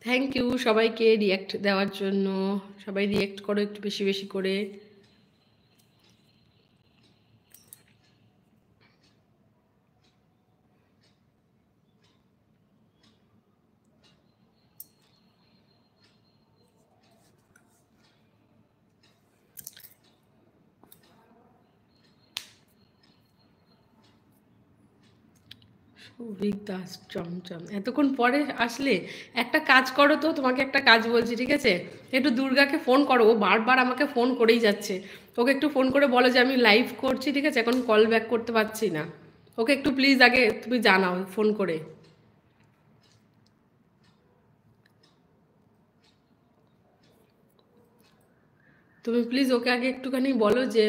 Thank you সবাইকে react দেওয়ার জন্য। সবাই রিয়্যাক্ট করো একটু বেশি বেশি করে। সৌভিক দাস চমচম এতক্ষণ পরে আসলে। একটা কাজ করো তো, তোমাকে একটা কাজ বলছি, ঠিক আছে? একটু দুর্গাকে ফোন করো, ও বারবার আমাকে ফোন করেই যাচ্ছে। ওকে একটু ফোন করে বলো যে আমি লাইভ করছি, ঠিক আছে? এখন কল ব্যাক করতে পারছি না। ওকে একটু প্লিজ আগে তুমি জানাও ফোন করে। তুমি প্লিজ ওকে আগে একটুখানি বলো যে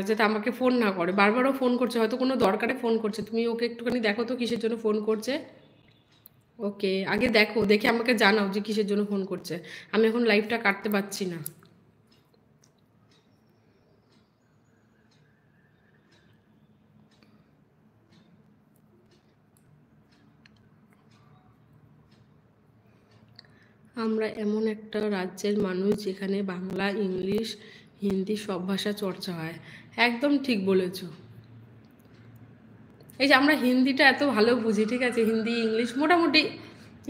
যাতে আমাকে ফোন না করে। বারবারও ফোন করছে, হয়তো কোনো দরকারে ফোন করছে। তুমি ওকে একটুখানি দেখো তো কিসের জন্য ফোন করছে। ওকে, আগে দেখো, দেখে আমাকে জানাও যে কিসের জন্য ফোন করছে। আমি এখন লাইভটা কাটতে পারছি না। আমরা এমন একটা রাজ্যের মানুষ যেখানে বাংলা, ইংলিশ, হিন্দি সব ভাষা চর্চা হয়। একদম ঠিক বলেছো। এই যে আমরা হিন্দিটা এত ভালো বুঝি, ঠিক আছে? হিন্দি, ইংলিশ মোটামুটি,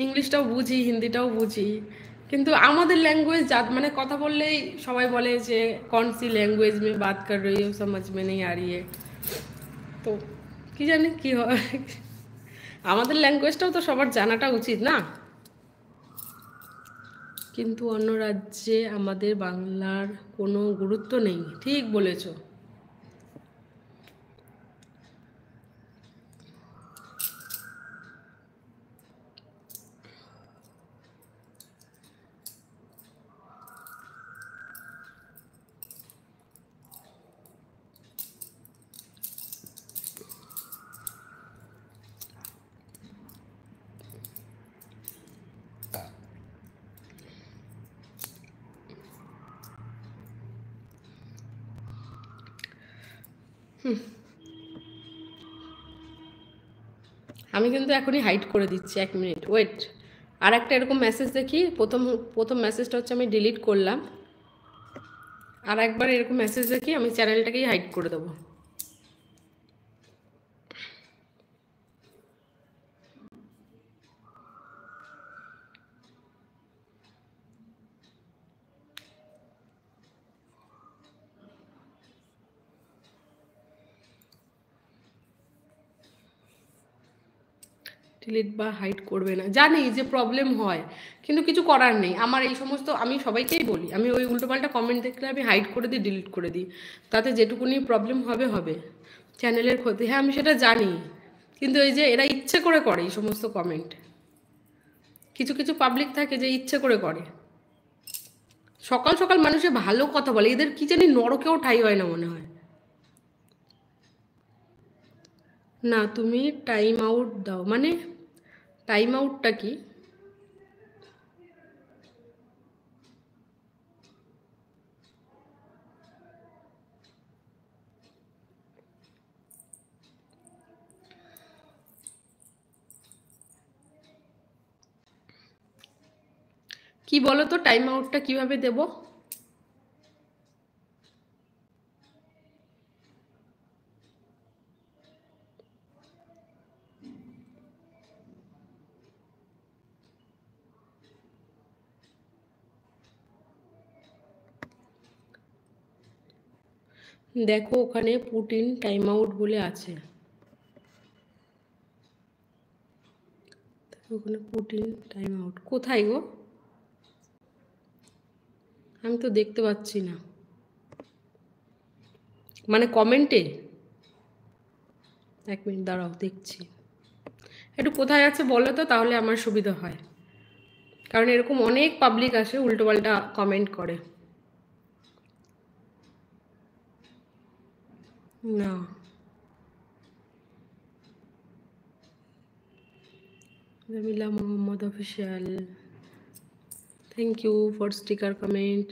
ইংলিশটাও বুঝি, হিন্দিটাও বুঝি। কিন্তু আমাদের ল্যাঙ্গুয়েজ মানে কথা বললেই সবাই বলে যে কौन सी लैंग्वेज में बात कर रही हो, समझ में नहीं आ रही है। তো কি জানি কি হয়। আমাদের ল্যাঙ্গুয়েজটাও তো সবার জানাটা উচিত না? কিন্তু অন্য রাজ্যে আমাদের বাংলার কোনো গুরুত্ব নেই। ঠিক বলেছো। আমি কিন্তু এখনই হাইড করে দিচ্ছি, 1 মিনিট ওয়েট। আর একটা এরকম মেসেজ দেখি, প্রথম প্রথম মেসেজটা হচ্ছে আমি ডিলিট করলাম। আর একবার এরকম মেসেজ দেখি, আমি চ্যানেলটাকেই হাইড করে দেবো। ডিলিট বা হাইড করবে না, জানি যে প্রবলেম হয়, কিন্তু কিছু করার নেই। আমার এই সমস্ত, আমি সবাইকেই বলি, আমি ওই উল্টোপাল্টা কমেন্ট দেখলে আমি হাইড করে দিই, ডিলিট করে দিই। তাতে যেটুকুনি প্রবলেম হবে হবে, চ্যানেলের ক্ষতি। হ্যাঁ আমি সেটা জানি, কিন্তু এই যে এরা ইচ্ছে করে করে এই সমস্ত কমেন্ট। কিছু কিছু পাবলিক থাকে যে ইচ্ছে করে করে। সকাল সকাল মানুষে ভালো কথা বলে, এদের কি জানি নরকেও ঠাঁই হয় না মনে হয়। না তুমি টাইম আউট দাও মানে, টাইম আউটটা কি? কি বলো তো, টাইম আউটটা কিভাবে দেব? দেখো ওখানে পুটিন টাইম আউট বলে আছে। ওখানে পুটিন টাইম আউট কোথায় গো? আমি তো দেখতে পাচ্ছি না। মানে কমেন্টে? 1 মিনিট দাঁড়াও, দেখছি। একটু কোথায় আছে বলো তো, তাহলে আমার সুবিধা হয়। কারণ এরকম অনেক পাবলিক আসে উল্টোপাল্টা কমেন্ট করে। না, Jamila Mohammad official, thank you for sticker comment.